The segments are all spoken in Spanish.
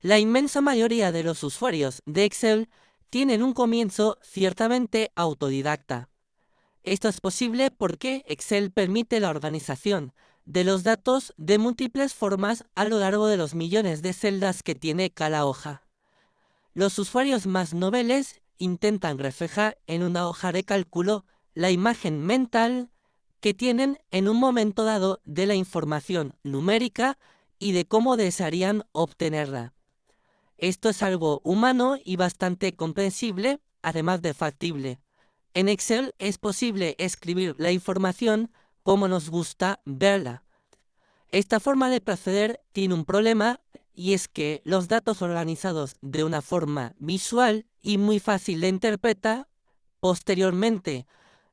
La inmensa mayoría de los usuarios de Excel tienen un comienzo ciertamente autodidacta. Esto es posible porque Excel permite la organización de los datos de múltiples formas a lo largo de los millones de celdas que tiene cada hoja. Los usuarios más noveles intentan reflejar en una hoja de cálculo la imagen mental que tienen en un momento dado de la información numérica y de cómo desearían obtenerla. Esto es algo humano y bastante comprensible, además de factible. En Excel es posible escribir la información como nos gusta verla. Esta forma de proceder tiene un problema, y es que los datos organizados de una forma visual y muy fácil de interpretar, posteriormente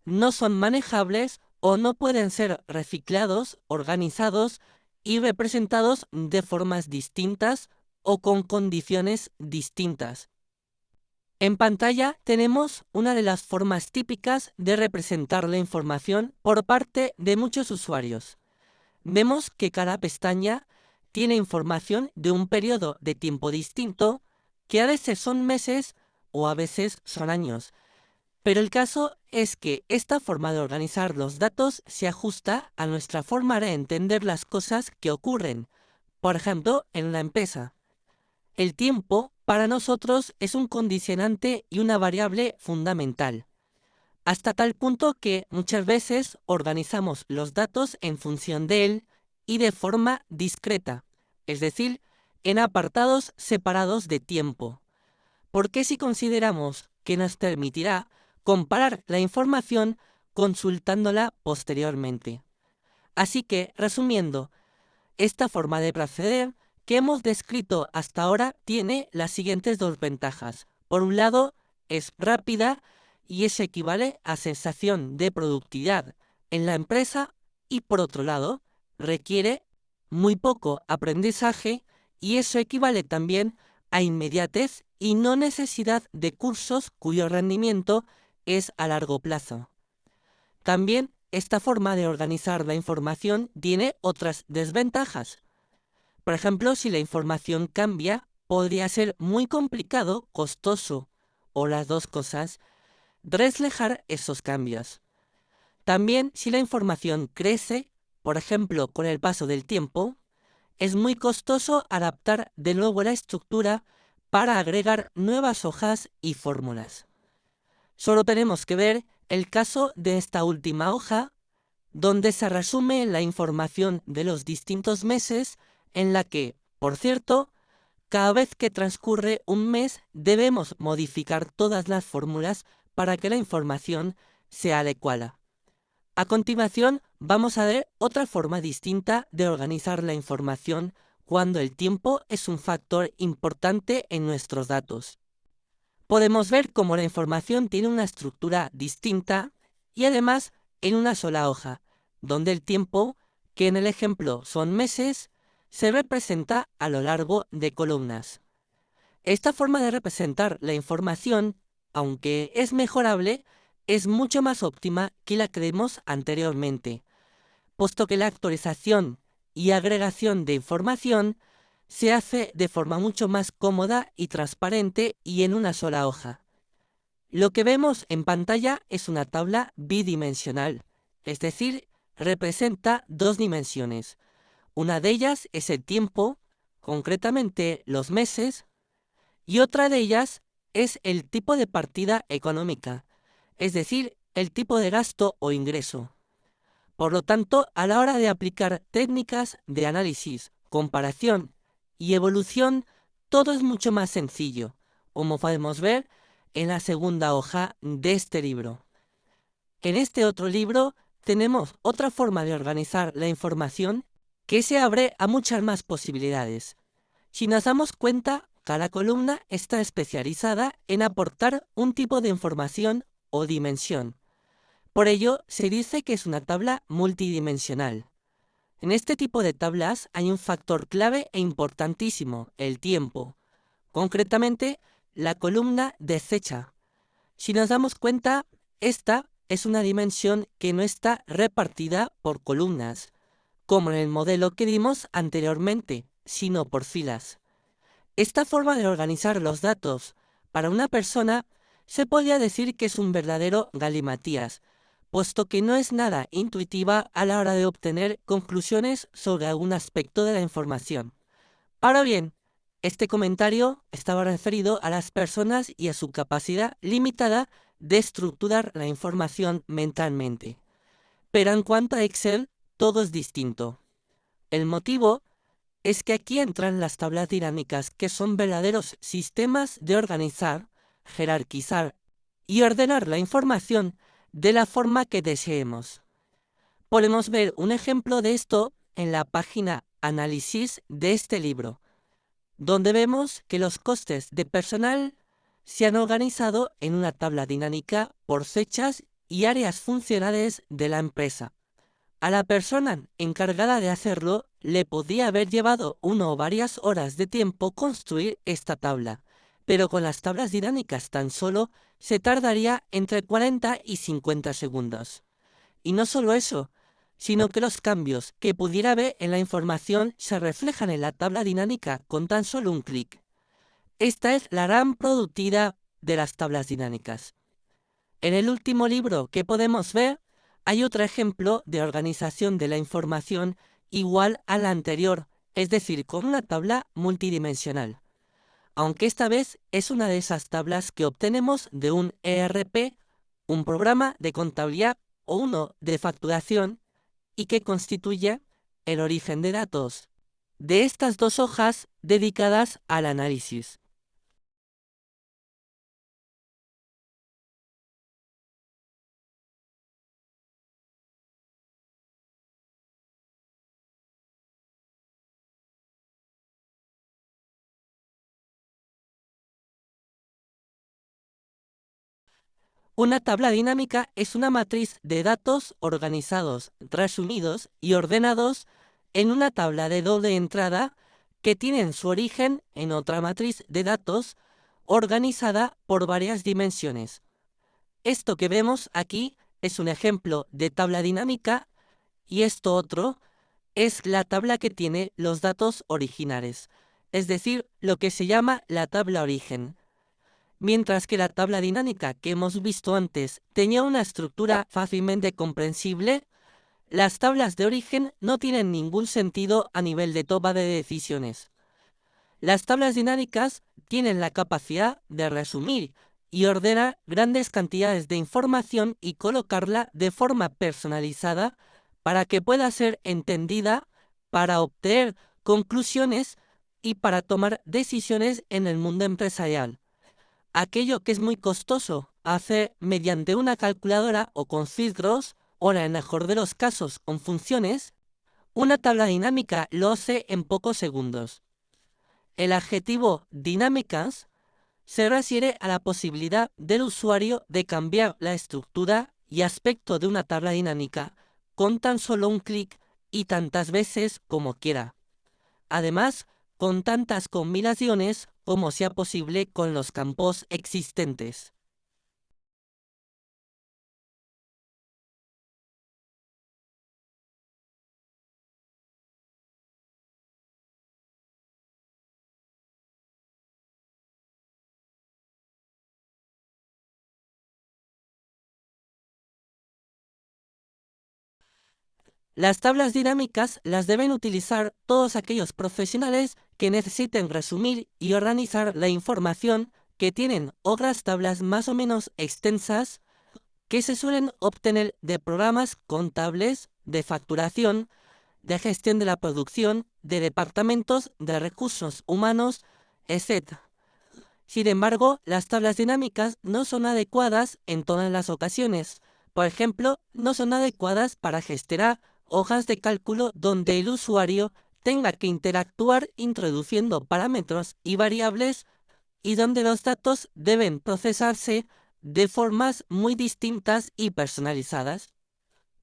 no son manejables o no pueden ser reciclados, organizados y representados de formas distintas o con condiciones distintas. En pantalla tenemos una de las formas típicas de representar la información por parte de muchos usuarios. Vemos que cada pestaña tiene información de un periodo de tiempo distinto, que a veces son meses o a veces son años. Pero el caso es que esta forma de organizar los datos se ajusta a nuestra forma de entender las cosas que ocurren, por ejemplo, en una empresa. El tiempo para nosotros es un condicionante y una variable fundamental, hasta tal punto que muchas veces organizamos los datos en función de él y de forma discreta, es decir, en apartados separados de tiempo. Porque si consideramos que nos permitirá comparar la información consultándola posteriormente. Así que, resumiendo, esta forma de proceder que hemos descrito hasta ahora tiene las siguientes dos ventajas. Por un lado, es rápida y eso equivale a sensación de productividad en la empresa, y por otro lado, requiere muy poco aprendizaje y eso equivale también a inmediatez y no necesidad de cursos cuyo rendimiento es a largo plazo. También esta forma de organizar la información tiene otras desventajas. Por ejemplo, si la información cambia, podría ser muy complicado, costoso, o las dos cosas, reflejar esos cambios. También, si la información crece, por ejemplo, con el paso del tiempo, es muy costoso adaptar de nuevo la estructura para agregar nuevas hojas y fórmulas. Solo tenemos que ver el caso de esta última hoja, donde se resume la información de los distintos meses, en la que, por cierto, cada vez que transcurre un mes debemos modificar todas las fórmulas para que la información sea adecuada. A continuación, vamos a ver otra forma distinta de organizar la información cuando el tiempo es un factor importante en nuestros datos. Podemos ver cómo la información tiene una estructura distinta y además en una sola hoja, donde el tiempo, que en el ejemplo son meses, se representa a lo largo de columnas. Esta forma de representar la información, aunque es mejorable, es mucho más óptima que la que vimos anteriormente, puesto que la actualización y agregación de información se hace de forma mucho más cómoda y transparente y en una sola hoja. Lo que vemos en pantalla es una tabla bidimensional, es decir, representa dos dimensiones. Una de ellas es el tiempo, concretamente los meses, y otra de ellas es el tipo de partida económica, es decir, el tipo de gasto o ingreso. Por lo tanto, a la hora de aplicar técnicas de análisis, comparación y evolución, todo es mucho más sencillo, como podemos ver en la segunda hoja de este libro. En este otro libro tenemos otra forma de organizar la información que se abre a muchas más posibilidades. Si nos damos cuenta, cada columna está especializada en aportar un tipo de información o dimensión. Por ello, se dice que es una tabla multidimensional. En este tipo de tablas hay un factor clave e importantísimo, el tiempo. Concretamente, la columna de fecha. Si nos damos cuenta, esta es una dimensión que no está repartida por columnas, como en el modelo que vimos anteriormente, sino por filas. Esta forma de organizar los datos para una persona se podría decir que es un verdadero galimatías, puesto que no es nada intuitiva a la hora de obtener conclusiones sobre algún aspecto de la información. Ahora bien, este comentario estaba referido a las personas y a su capacidad limitada de estructurar la información mentalmente. Pero en cuanto a Excel, todo es distinto. El motivo es que aquí entran las tablas dinámicas, que son verdaderos sistemas de organizar, jerarquizar y ordenar la información de la forma que deseemos. Podemos ver un ejemplo de esto en la página Análisis de este libro, donde vemos que los costes de personal se han organizado en una tabla dinámica por fechas y áreas funcionales de la empresa. A la persona encargada de hacerlo le podía haber llevado 1 o varias horas de tiempo construir esta tabla, pero con las tablas dinámicas tan solo se tardaría entre 40 y 50 segundos. Y no solo eso, sino que los cambios que pudiera ver en la información se reflejan en la tabla dinámica con tan solo un clic. Esta es la gran productividad de las tablas dinámicas. En el último libro que podemos ver, hay otro ejemplo de organización de la información igual a la anterior, es decir, con una tabla multidimensional. Aunque esta vez es una de esas tablas que obtenemos de un ERP, un programa de contabilidad o uno de facturación, y que constituye el origen de datos de estas dos hojas dedicadas al análisis. Una tabla dinámica es una matriz de datos organizados, resumidos y ordenados en una tabla de doble entrada que tienen su origen en otra matriz de datos organizada por varias dimensiones. Esto que vemos aquí es un ejemplo de tabla dinámica y esto otro es la tabla que tiene los datos originales, es decir, lo que se llama la tabla origen. Mientras que la tabla dinámica que hemos visto antes tenía una estructura fácilmente comprensible, las tablas de origen no tienen ningún sentido a nivel de toma de decisiones. Las tablas dinámicas tienen la capacidad de resumir y ordenar grandes cantidades de información y colocarla de forma personalizada para que pueda ser entendida, para obtener conclusiones y para tomar decisiones en el mundo empresarial. Aquello que es muy costoso hacer mediante una calculadora o con filtros, o en el mejor de los casos con funciones, una tabla dinámica lo hace en pocos segundos. El adjetivo dinámicas se refiere a la posibilidad del usuario de cambiar la estructura y aspecto de una tabla dinámica con tan solo un clic y tantas veces como quiera. Además, con tantas combinaciones como sea posible con los campos existentes. Las tablas dinámicas las deben utilizar todos aquellos profesionales que necesiten resumir y organizar la información que tienen otras tablas más o menos extensas que se suelen obtener de programas contables, de facturación, de gestión de la producción, de departamentos de recursos humanos, etc. Sin embargo, las tablas dinámicas no son adecuadas en todas las ocasiones. Por ejemplo, no son adecuadas para gestionar hojas de cálculo donde el usuario tenga que interactuar introduciendo parámetros y variables y donde los datos deben procesarse de formas muy distintas y personalizadas.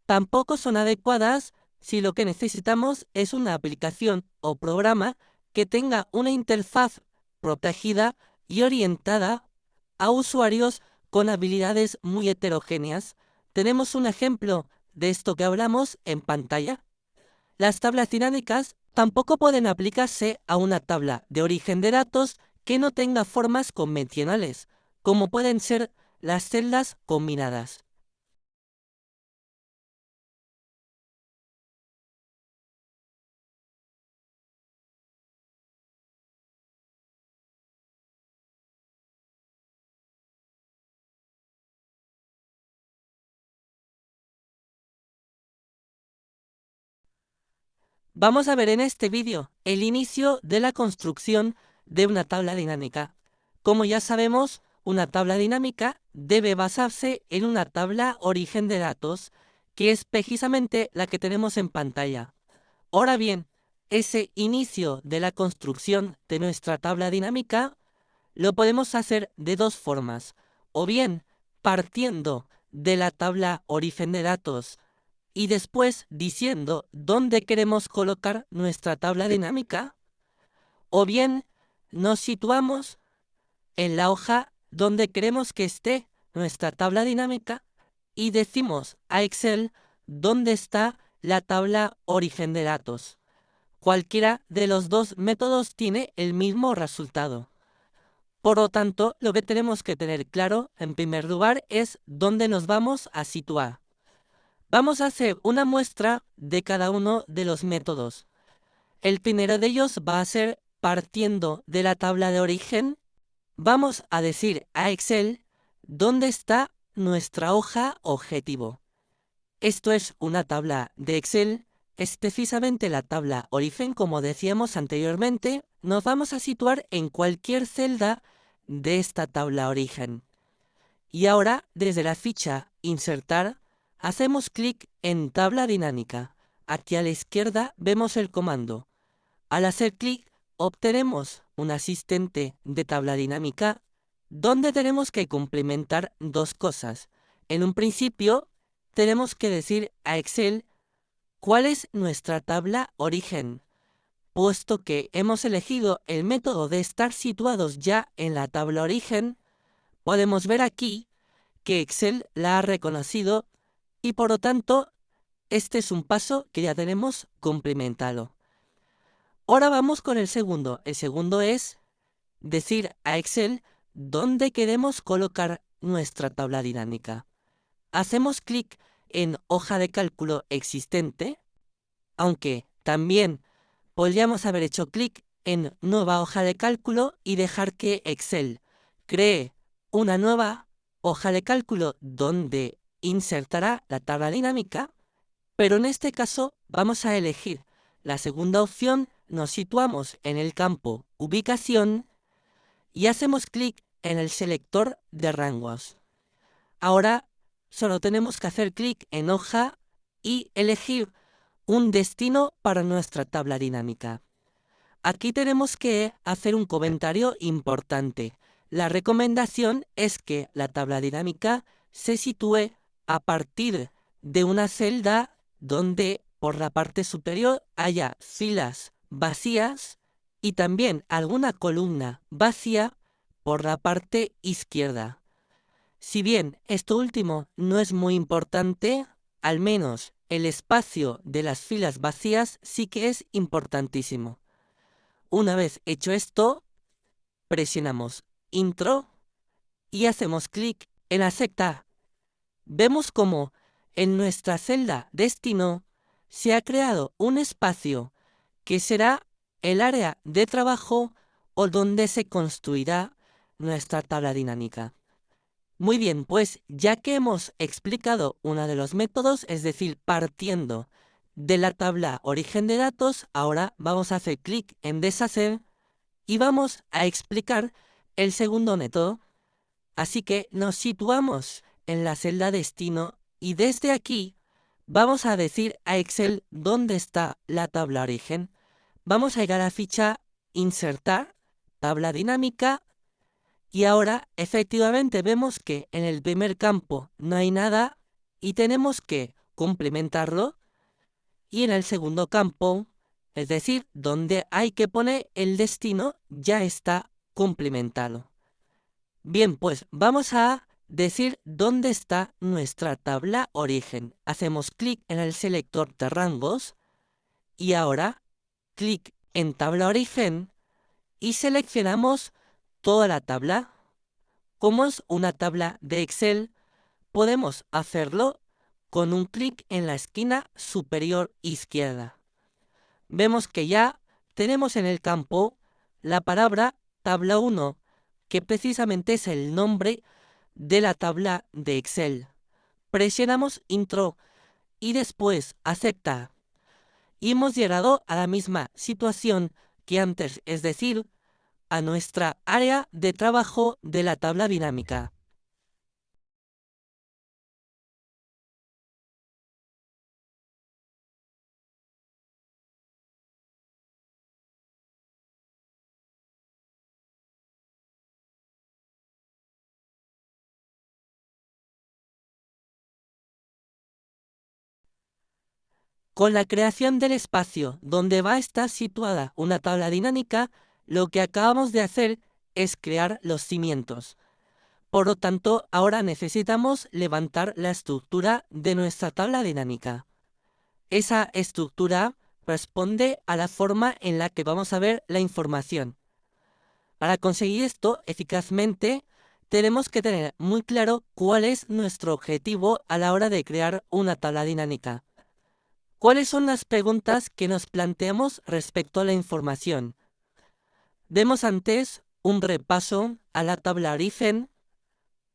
Tampoco son adecuadas si lo que necesitamos es una aplicación o programa que tenga una interfaz protegida y orientada a usuarios con habilidades muy heterogéneas. Tenemos un ejemplo de esto que hablamos en pantalla. Las tablas dinámicas Tampoco pueden aplicarse a una tabla de origen de datos que no tenga formas convencionales, como pueden ser las celdas combinadas. Vamos a ver en este vídeo el inicio de la construcción de una tabla dinámica. Como ya sabemos, una tabla dinámica debe basarse en una tabla origen de datos, que es precisamente la que tenemos en pantalla. Ahora bien, ese inicio de la construcción de nuestra tabla dinámica lo podemos hacer de dos formas, o bien partiendo de la tabla origen de datos y después diciendo dónde queremos colocar nuestra tabla dinámica, o bien nos situamos en la hoja donde queremos que esté nuestra tabla dinámica y decimos a Excel dónde está la tabla origen de datos. Cualquiera de los dos métodos tiene el mismo resultado. Por lo tanto, lo que tenemos que tener claro, en primer lugar, es dónde nos vamos a situar. Vamos a hacer una muestra de cada uno de los métodos. El primero de ellos va a ser partiendo de la tabla de origen. Vamos a decir a Excel dónde está nuestra hoja objetivo. Esto es una tabla de Excel, es precisamente la tabla origen, como decíamos anteriormente. Nos vamos a situar en cualquier celda de esta tabla origen. Y ahora, desde la ficha Insertar, hacemos clic en Tabla dinámica. Aquí a la izquierda vemos el comando. Al hacer clic, obtenemos un asistente de tabla dinámica donde tenemos que complementar dos cosas. En un principio, tenemos que decir a Excel cuál es nuestra tabla origen, puesto que hemos elegido el método de estar situados ya en la tabla origen. Podemos ver aquí que Excel la ha reconocido y por lo tanto este es un paso que ya tenemos complementado. Ahora vamos con el segundo. El segundo es decir a Excel dónde queremos colocar nuestra tabla dinámica. Hacemos clic en hoja de cálculo existente, aunque también podríamos haber hecho clic en nueva hoja de cálculo y dejar que Excel cree una nueva hoja de cálculo donde insertará la tabla dinámica, pero en este caso vamos a elegir la segunda opción, nos situamos en el campo Ubicación y hacemos clic en el selector de rangos. Ahora solo tenemos que hacer clic en hoja y elegir un destino para nuestra tabla dinámica. Aquí tenemos que hacer un comentario importante. La recomendación es que la tabla dinámica se sitúe a partir de una celda donde por la parte superior haya filas vacías y también alguna columna vacía por la parte izquierda. Si bien esto último no es muy importante, al menos el espacio de las filas vacías sí que es importantísimo. Una vez hecho esto, presionamos Intro y hacemos clic en Aceptar. Vemos como en nuestra celda Destino se ha creado un espacio que será el área de trabajo o donde se construirá nuestra tabla dinámica. Muy bien, pues ya que hemos explicado uno de los métodos, es decir, partiendo de la tabla origen de datos, ahora vamos a hacer clic en Deshacer y vamos a explicar el segundo método. Así que nos situamos en la celda Destino y desde aquí vamos a decir a Excel dónde está la tabla origen. Vamos a ir a la ficha Insertar, Tabla dinámica. Y ahora efectivamente vemos que en el primer campo no hay nada y tenemos que complementarlo. Y en el segundo campo, es decir, donde hay que poner el destino, ya está complementado. Bien, pues vamos a decir dónde está nuestra tabla origen. Hacemos clic en el selector de rangos y ahora clic en tabla origen y seleccionamos toda la tabla. Como es una tabla de Excel, podemos hacerlo con un clic en la esquina superior izquierda. Vemos que ya tenemos en el campo la palabra tabla 1, que precisamente es el nombre de la tabla de Excel. Presionamos Intro y después Acepta. Y hemos llegado a la misma situación que antes, es decir, a nuestra área de trabajo de la tabla dinámica. Con la creación del espacio donde va a estar situada una tabla dinámica, lo que acabamos de hacer es crear los cimientos. Por lo tanto, ahora necesitamos levantar la estructura de nuestra tabla dinámica. Esa estructura responde a la forma en la que vamos a ver la información. Para conseguir esto eficazmente, tenemos que tener muy claro cuál es nuestro objetivo a la hora de crear una tabla dinámica. ¿Cuáles son las preguntas que nos planteamos respecto a la información? Demos antes un repaso a la tabla origen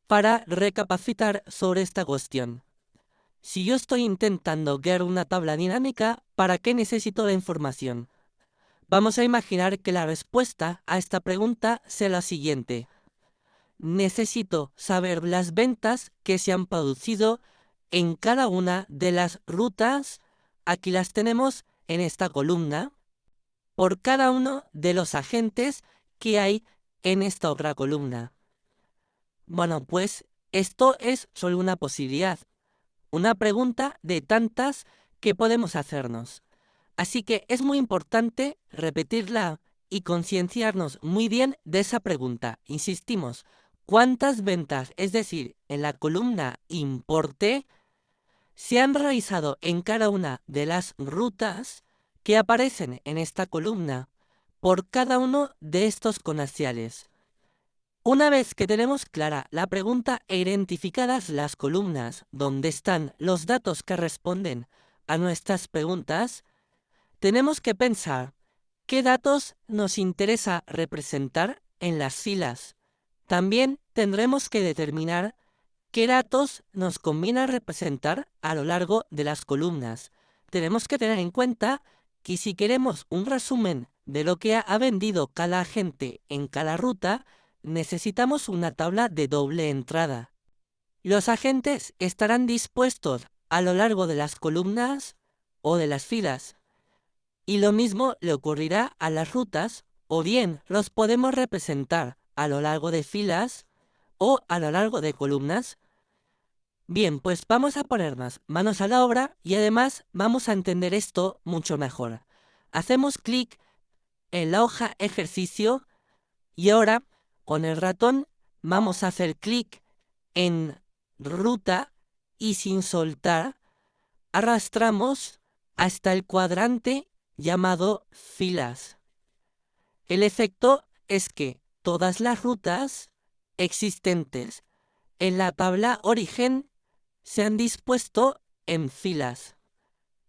para recapacitar sobre esta cuestión. Si yo estoy intentando crear una tabla dinámica, ¿para qué necesito la información? Vamos a imaginar que la respuesta a esta pregunta sea la siguiente. Necesito saber las ventas que se han producido en cada una de las rutas. Aquí las tenemos en esta columna, por cada uno de los agentes que hay en esta otra columna. Bueno, pues esto es solo una posibilidad, una pregunta de tantas que podemos hacernos. Así que es muy importante repetirla y concienciarnos muy bien de esa pregunta. Insistimos, ¿cuántas ventas, es decir, en la columna importe, se han realizado en cada una de las rutas que aparecen en esta columna por cada uno de estos comerciales? Una vez que tenemos clara la pregunta e identificadas las columnas donde están los datos que responden a nuestras preguntas, tenemos que pensar qué datos nos interesa representar en las filas. También tendremos que determinar qué datos nos conviene representar a lo largo de las columnas. Tenemos que tener en cuenta que si queremos un resumen de lo que ha vendido cada agente en cada ruta, necesitamos una tabla de doble entrada. Los agentes estarán dispuestos a lo largo de las columnas o de las filas. Y lo mismo le ocurrirá a las rutas, o bien los podemos representar a lo largo de filas o a lo largo de columnas. Bien, pues vamos a ponernos manos a la obra y además vamos a entender esto mucho mejor. Hacemos clic en la hoja ejercicio y ahora con el ratón vamos a hacer clic en ruta y sin soltar arrastramos hasta el cuadrante llamado filas. El efecto es que todas las rutas existentes en la tabla origen se han dispuesto en filas.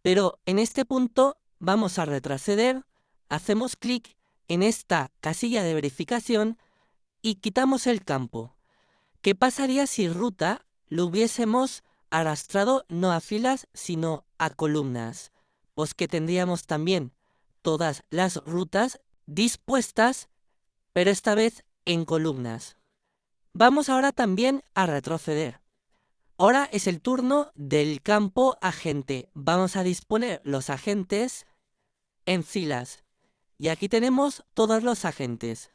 Pero en este punto vamos a retroceder, hacemos clic en esta casilla de verificación y quitamos el campo. ¿Qué pasaría si ruta lo hubiésemos arrastrado no a filas sino a columnas? Pues que tendríamos también todas las rutas dispuestas, pero esta vez en columnas. Vamos ahora también a retroceder. Ahora es el turno del campo agente. Vamos a disponer los agentes en filas. Y aquí tenemos todos los agentes.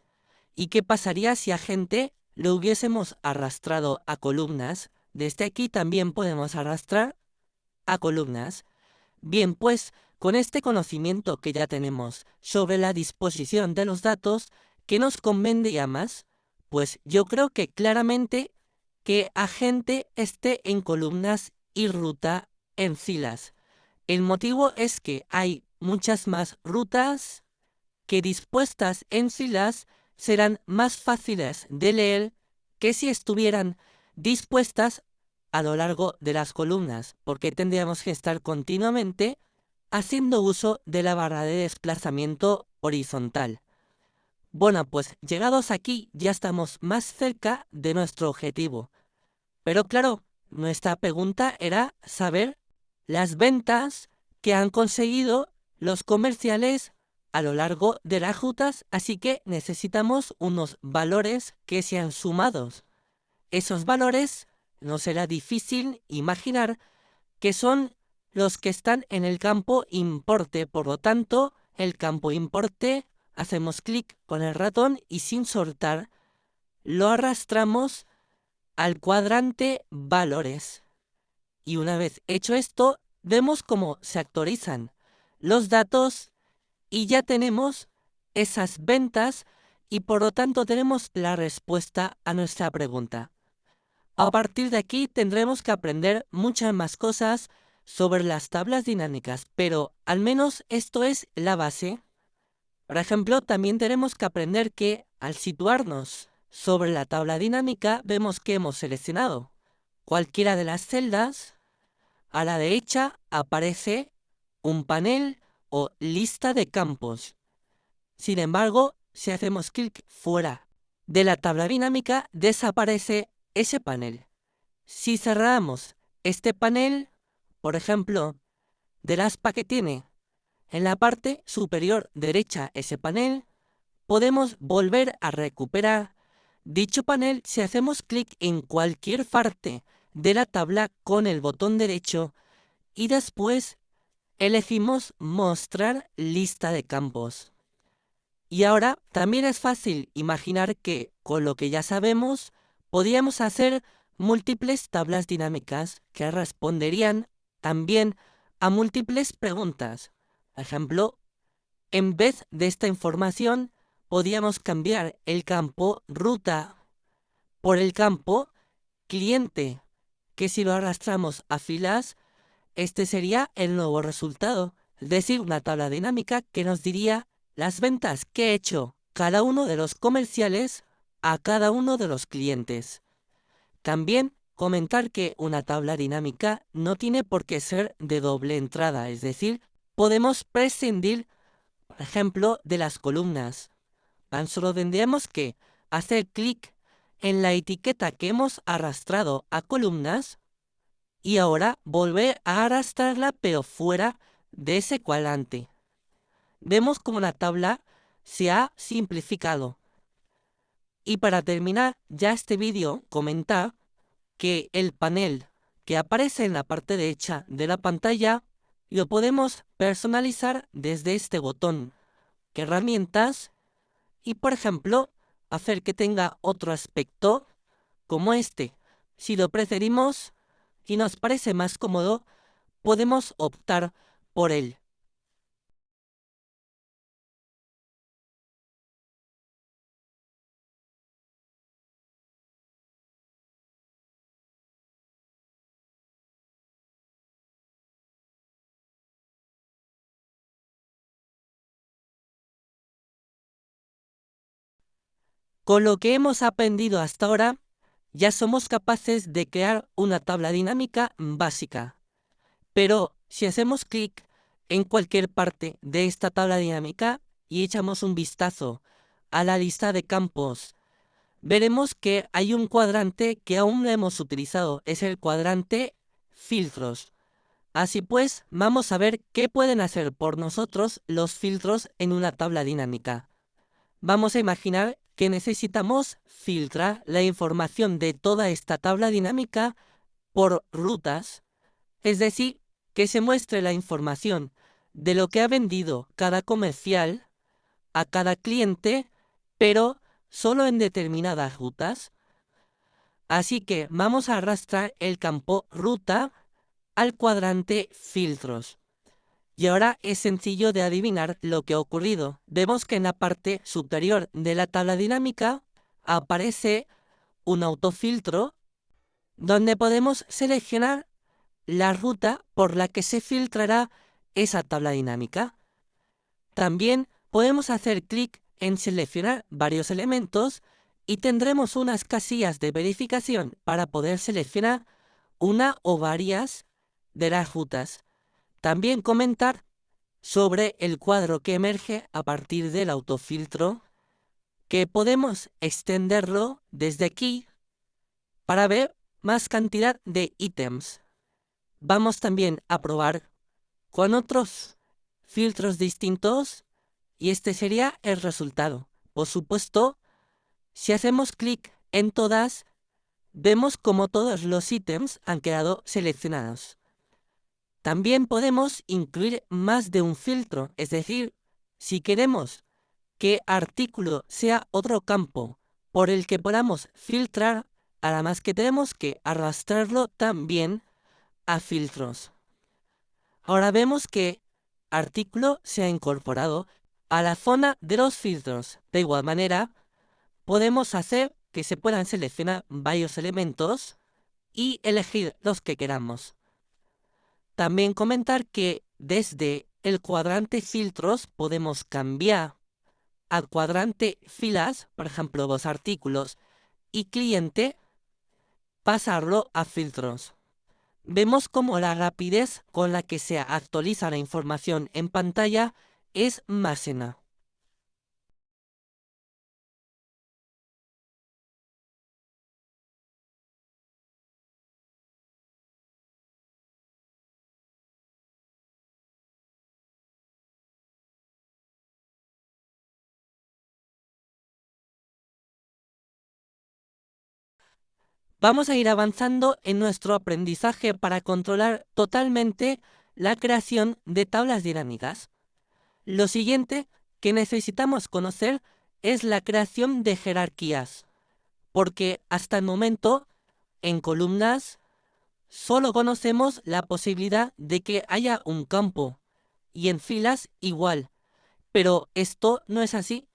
¿Y qué pasaría si agente lo hubiésemos arrastrado a columnas? Desde aquí también podemos arrastrar a columnas. Bien, pues con este conocimiento que ya tenemos sobre la disposición de los datos, ¿qué nos convendría más? Pues yo creo que claramente que agente esté en columnas y ruta en filas. El motivo es que hay muchas más rutas que dispuestas en filas serán más fáciles de leer que si estuvieran dispuestas a lo largo de las columnas, porque tendríamos que estar continuamente haciendo uso de la barra de desplazamiento horizontal. Bueno, pues llegados aquí ya estamos más cerca de nuestro objetivo. Pero claro, nuestra pregunta era saber las ventas que han conseguido los comerciales a lo largo de las rutas, así que necesitamos unos valores que sean sumados. Esos valores no será difícil imaginar que son los que están en el campo importe. Por lo tanto, el campo importe, hacemos clic con el ratón y sin soltar, lo arrastramos al cuadrante valores. Y una vez hecho esto, vemos cómo se actualizan los datos y ya tenemos esas ventas y por lo tanto tenemos la respuesta a nuestra pregunta. A partir de aquí tendremos que aprender muchas más cosas sobre las tablas dinámicas, pero al menos esto es la base. Por ejemplo, también tenemos que aprender que al situarnos sobre la tabla dinámica vemos que hemos seleccionado cualquiera de las celdas. A la derecha aparece un panel o lista de campos. Sin embargo, si hacemos clic fuera de la tabla dinámica, desaparece ese panel. Si cerramos este panel, por ejemplo, de las que tiene en la parte superior derecha ese panel, podemos volver a recuperar dicho panel si hacemos clic en cualquier parte de la tabla con el botón derecho y después elegimos mostrar lista de campos. Y ahora también es fácil imaginar que con lo que ya sabemos podríamos hacer múltiples tablas dinámicas que responderían también a múltiples preguntas. Por ejemplo, en vez de esta información, podríamos cambiar el campo ruta por el campo cliente, que si lo arrastramos a filas, este sería el nuevo resultado, es decir, una tabla dinámica que nos diría las ventas que ha hecho cada uno de los comerciales a cada uno de los clientes. También comentar que una tabla dinámica no tiene por qué ser de doble entrada, es decir, podemos prescindir, por ejemplo, de las columnas. Tan solo tendríamos que hacer clic en la etiqueta que hemos arrastrado a columnas y ahora volver a arrastrarla pero fuera de ese cuadrante. Vemos como la tabla se ha simplificado. Y para terminar ya este vídeo, comentar que el panel que aparece en la parte derecha de la pantalla lo podemos personalizar desde este botón, que herramientas, y por ejemplo hacer que tenga otro aspecto como este. Si lo preferimos y nos parece más cómodo, podemos optar por él. Con lo que hemos aprendido hasta ahora, ya somos capaces de crear una tabla dinámica básica. Pero si hacemos clic en cualquier parte de esta tabla dinámica y echamos un vistazo a la lista de campos, veremos que hay un cuadrante que aún no hemos utilizado, es el cuadrante filtros. Así pues, vamos a ver qué pueden hacer por nosotros los filtros en una tabla dinámica. Vamos a imaginar que necesitamos filtrar la información de toda esta tabla dinámica por rutas, es decir, que se muestre la información de lo que ha vendido cada comercial a cada cliente, pero solo en determinadas rutas. Así que vamos a arrastrar el campo ruta al cuadrante filtros. Y ahora es sencillo de adivinar lo que ha ocurrido. Vemos que en la parte superior de la tabla dinámica aparece un autofiltro donde podemos seleccionar la ruta por la que se filtrará esa tabla dinámica. También podemos hacer clic en seleccionar varios elementos y tendremos unas casillas de verificación para poder seleccionar una o varias de las rutas. También comentar sobre el cuadro que emerge a partir del autofiltro, que podemos extenderlo desde aquí para ver más cantidad de ítems. Vamos también a probar con otros filtros distintos y este sería el resultado. Por supuesto, si hacemos clic en todas, vemos como todos los ítems han quedado seleccionados. También podemos incluir más de un filtro, es decir, si queremos que artículo sea otro campo por el que podamos filtrar, además que tenemos que arrastrarlo también a filtros. Ahora vemos que artículo se ha incorporado a la zona de los filtros. De igual manera, podemos hacer que se puedan seleccionar varios elementos y elegir los que queramos. También comentar que desde el cuadrante filtros podemos cambiar al cuadrante filas, por ejemplo, los artículos, y cliente, pasarlo a filtros. Vemos como la rapidez con la que se actualiza la información en pantalla es máxima. Vamos a ir avanzando en nuestro aprendizaje para controlar totalmente la creación de tablas dinámicas. Lo siguiente que necesitamos conocer es la creación de jerarquías, porque hasta el momento, en columnas, solo conocemos la posibilidad de que haya un campo, y en filas igual, pero esto no es así.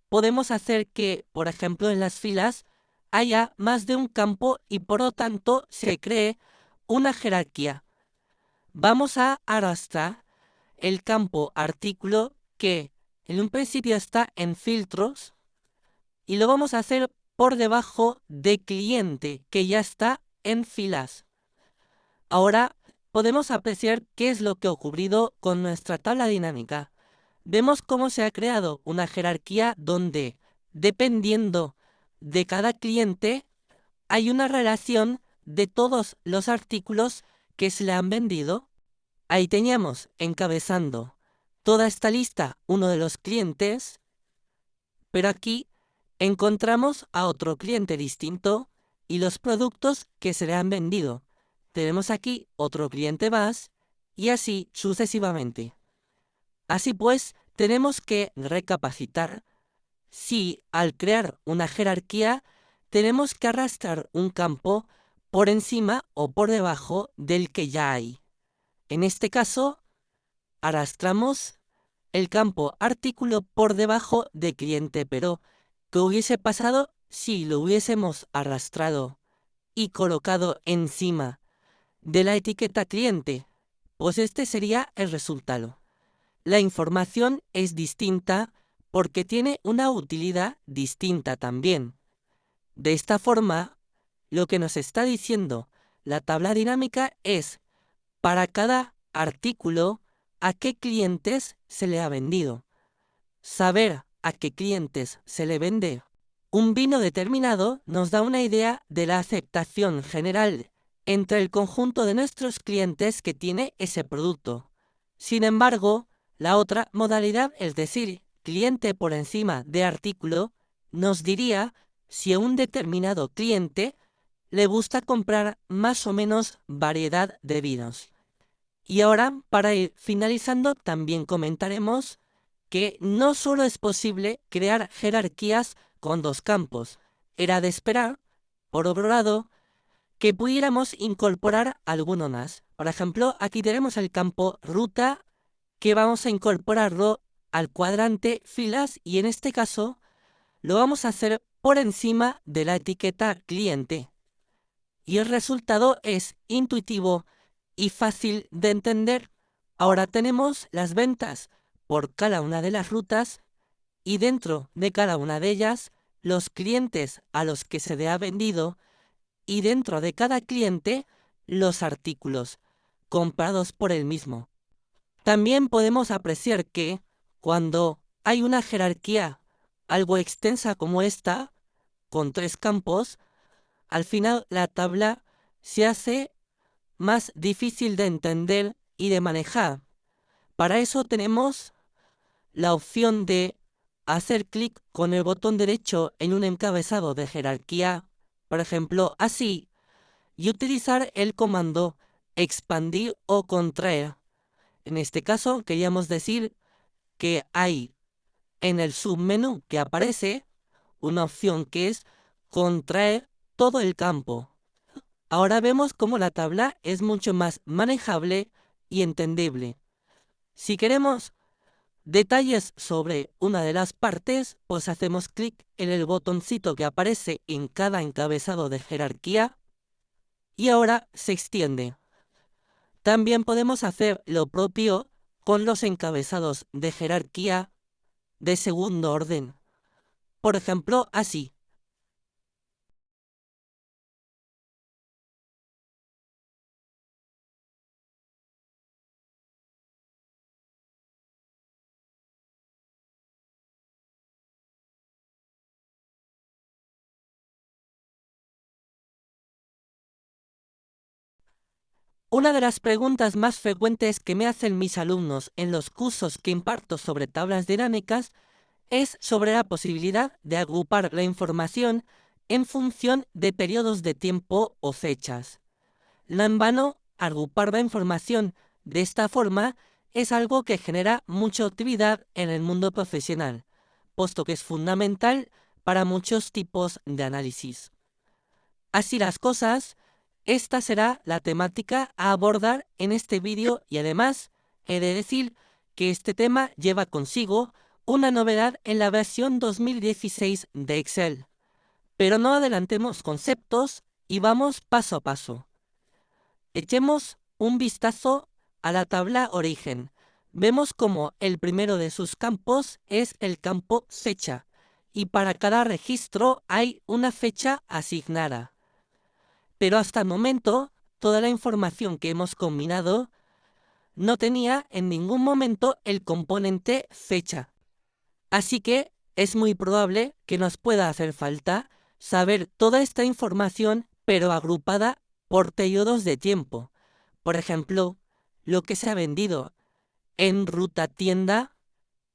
Podemos hacer que, por ejemplo, en las filas haya más de un campo y por lo tanto se cree una jerarquía. Vamos a arrastrar el campo artículo que en un principio está en filtros y lo vamos a hacer por debajo de cliente que ya está en filas. Ahora podemos apreciar qué es lo que ha ocurrido con nuestra tabla dinámica. Vemos cómo se ha creado una jerarquía donde, dependiendo de cada cliente, hay una relación de todos los artículos que se le han vendido. Ahí teníamos encabezando toda esta lista uno de los clientes, pero aquí encontramos a otro cliente distinto y los productos que se le han vendido. Tenemos aquí otro cliente más y así sucesivamente. Así pues, tenemos que recapacitar si al crear una jerarquía tenemos que arrastrar un campo por encima o por debajo del que ya hay. En este caso, arrastramos el campo artículo por debajo de cliente, pero ¿qué hubiese pasado si lo hubiésemos arrastrado y colocado encima de la etiqueta cliente? Pues este sería el resultado. La información es distinta porque tiene una utilidad distinta también. De esta forma, lo que nos está diciendo la tabla dinámica es para cada artículo a qué clientes se le ha vendido. Saber a qué clientes se le vende un vino determinado nos da una idea de la aceptación general entre el conjunto de nuestros clientes que tiene ese producto. Sin embargo, la otra modalidad, es decir, cliente por encima de artículo, nos diría si a un determinado cliente le gusta comprar más o menos variedad de vinos. Y ahora, para ir finalizando, también comentaremos que no solo es posible crear jerarquías con dos campos. Era de esperar, por otro lado, que pudiéramos incorporar alguno más. Por ejemplo, aquí tenemos el campo ruta, que vamos a incorporarlo al cuadrante filas y en este caso lo vamos a hacer por encima de la etiqueta cliente. Y el resultado es intuitivo y fácil de entender. Ahora tenemos las ventas por cada una de las rutas y dentro de cada una de ellas los clientes a los que se le ha vendido y dentro de cada cliente los artículos comprados por él mismo. También podemos apreciar que cuando hay una jerarquía algo extensa como esta, con 3 campos, al final la tabla se hace más difícil de entender y de manejar. Para eso tenemos la opción de hacer clic con el botón derecho en un encabezado de jerarquía, por ejemplo, así, y utilizar el comando expandir o contraer. En este caso queríamos decir que hay en el submenú que aparece una opción que es contraer todo el campo. Ahora vemos cómo la tabla es mucho más manejable y entendible. Si queremos detalles sobre una de las partes, pues hacemos clic en el botoncito que aparece en cada encabezado de jerarquía y ahora se extiende. También podemos hacer lo propio con los encabezados de jerarquía de segundo orden. Por ejemplo, así. Una de las preguntas más frecuentes que me hacen mis alumnos en los cursos que imparto sobre tablas dinámicas es sobre la posibilidad de agrupar la información en función de periodos de tiempo o fechas. No en vano, agrupar la información de esta forma es algo que genera mucha utilidad en el mundo profesional, puesto que es fundamental para muchos tipos de análisis. Así las cosas, esta será la temática a abordar en este vídeo y además he de decir que este tema lleva consigo una novedad en la versión 2016 de Excel. Pero no adelantemos conceptos y vamos paso a paso. Echemos un vistazo a la tabla origen. Vemos como el primero de sus campos es el campo fecha y para cada registro hay una fecha asignada. Pero hasta el momento, toda la información que hemos combinado no tenía en ningún momento el componente fecha. Así que es muy probable que nos pueda hacer falta saber toda esta información, pero agrupada por periodos de tiempo. Por ejemplo, lo que se ha vendido en ruta tienda,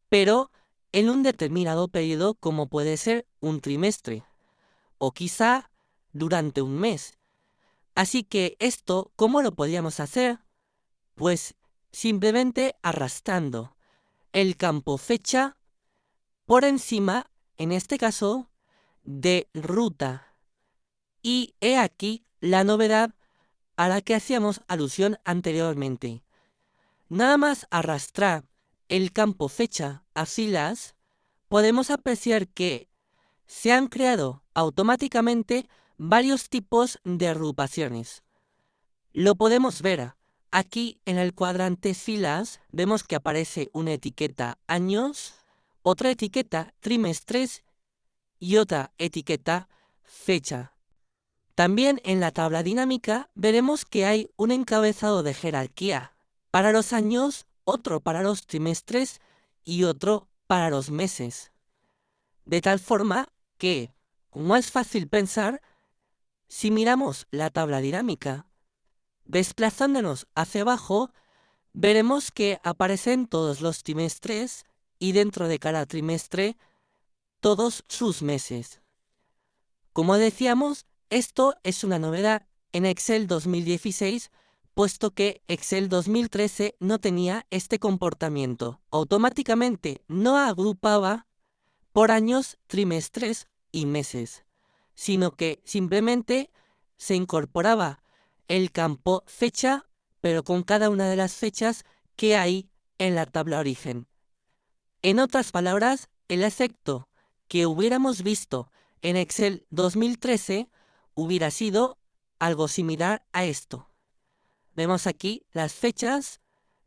pero en un determinado periodo como puede ser un trimestre, o quizá durante un mes. Así que esto, ¿cómo lo podríamos hacer? Pues simplemente arrastrando el campo fecha por encima, en este caso, de ruta. Y he aquí la novedad a la que hacíamos alusión anteriormente. Nada más arrastrar el campo fecha a filas, podemos apreciar que se han creado automáticamente varios tipos de agrupaciones. Lo podemos ver. Aquí en el cuadrante filas vemos que aparece una etiqueta años, otra etiqueta trimestres y otra etiqueta fecha. También en la tabla dinámica veremos que hay un encabezado de jerarquía para los años, otro para los trimestres y otro para los meses. De tal forma que, como es fácil pensar, si miramos la tabla dinámica, desplazándonos hacia abajo, veremos que aparecen todos los trimestres y dentro de cada trimestre todos sus meses. Como decíamos, esto es una novedad en Excel 2016, puesto que Excel 2013 no tenía este comportamiento. Automáticamente no agrupaba por años, trimestres y meses, sino que simplemente se incorporaba el campo fecha, pero con cada una de las fechas que hay en la tabla origen. En otras palabras, el efecto que hubiéramos visto en Excel 2013 hubiera sido algo similar a esto. Vemos aquí las fechas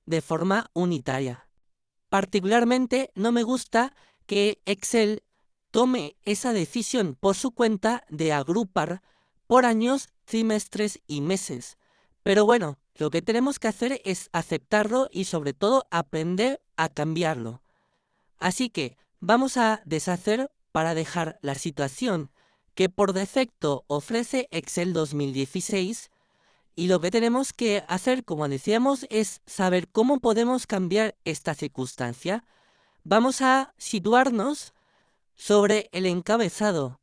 de forma unitaria. Particularmente no me gusta que Excel tome esa decisión por su cuenta de agrupar por años, trimestres y meses. Pero bueno, lo que tenemos que hacer es aceptarlo y sobre todo aprender a cambiarlo. Así que vamos a deshacer para dejar la situación que por defecto ofrece Excel 2016, y lo que tenemos que hacer, como decíamos, es saber cómo podemos cambiar esta circunstancia. Vamos a situarnos sobre el encabezado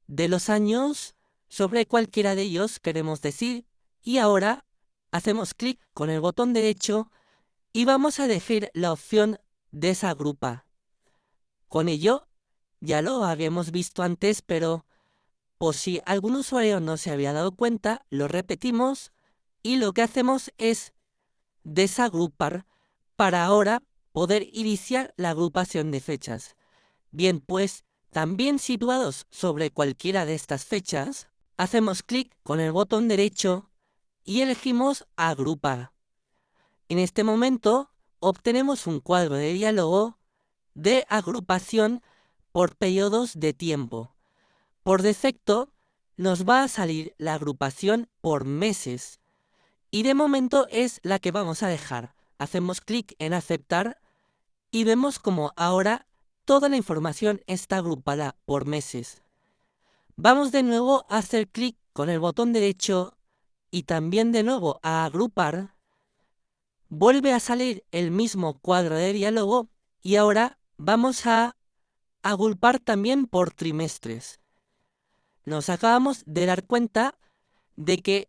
de los años, sobre cualquiera de ellos queremos decir, y ahora hacemos clic con el botón derecho y vamos a elegir la opción desagrupa. Con ello, ya lo habíamos visto antes, pero por si algún usuario no se había dado cuenta, lo repetimos y lo que hacemos es desagrupar para ahora poder iniciar la agrupación de fechas. Bien, pues también situados sobre cualquiera de estas fechas, hacemos clic con el botón derecho y elegimos agrupar. En este momento obtenemos un cuadro de diálogo de agrupación por periodos de tiempo. Por defecto nos va a salir la agrupación por meses y de momento es la que vamos a dejar. Hacemos clic en aceptar y vemos como ahora toda la información está agrupada por meses. Vamos de nuevo a hacer clic con el botón derecho y también de nuevo a agrupar. Vuelve a salir el mismo cuadro de diálogo y ahora vamos a agrupar también por trimestres. Nos acabamos de dar cuenta de que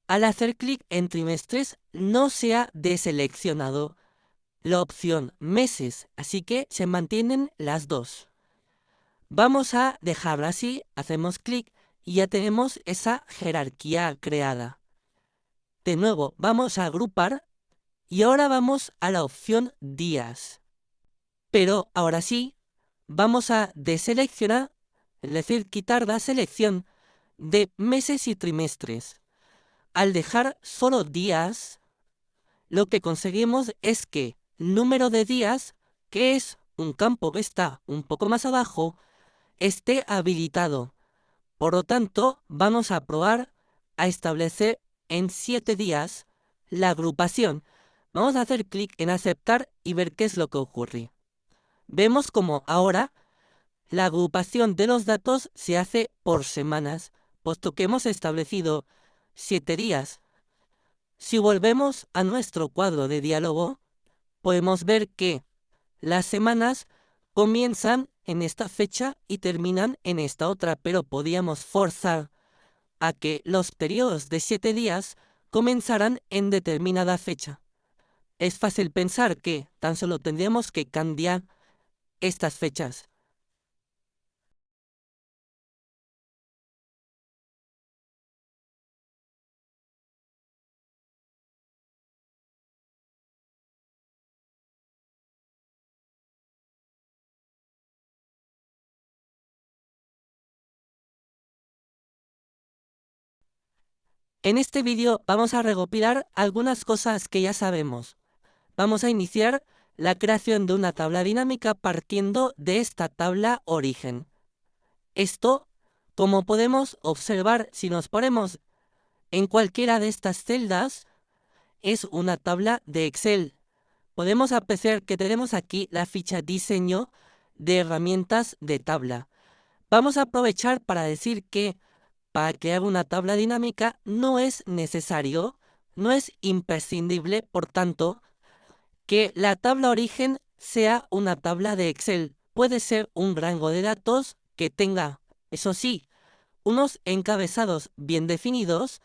al hacer clic en trimestres no se ha deseleccionado la opción meses, así que se mantienen las dos. Vamos a dejarla así, hacemos clic y ya tenemos esa jerarquía creada. De nuevo, vamos a agrupar y ahora vamos a la opción días. Pero ahora sí, vamos a deseleccionar, es decir, quitar la selección de meses y trimestres. Al dejar solo días, lo que conseguimos es que el número de días, que es un campo que está un poco más abajo, esté habilitado. Por lo tanto, vamos a probar a establecer en 7 días la agrupación. Vamos a hacer clic en aceptar y ver qué es lo que ocurre. Vemos como ahora la agrupación de los datos se hace por semanas, puesto que hemos establecido 7 días. Si volvemos a nuestro cuadro de diálogo, podemos ver que las semanas comienzan en esta fecha y terminan en esta otra, pero podíamos forzar a que los periodos de 7 días comenzaran en determinada fecha. Es fácil pensar que tan solo tendríamos que cambiar estas fechas. En este vídeo vamos a recopilar algunas cosas que ya sabemos. Vamos a iniciar la creación de una tabla dinámica partiendo de esta tabla origen. Esto, como podemos observar si nos ponemos en cualquiera de estas celdas, es una tabla de Excel. Podemos apreciar que tenemos aquí la ficha diseño de herramientas de tabla. Vamos a aprovechar para decir que para crear una tabla dinámica no es necesario, no es imprescindible, por tanto, que la tabla origen sea una tabla de Excel. Puede ser un rango de datos que tenga, eso sí, unos encabezados bien definidos,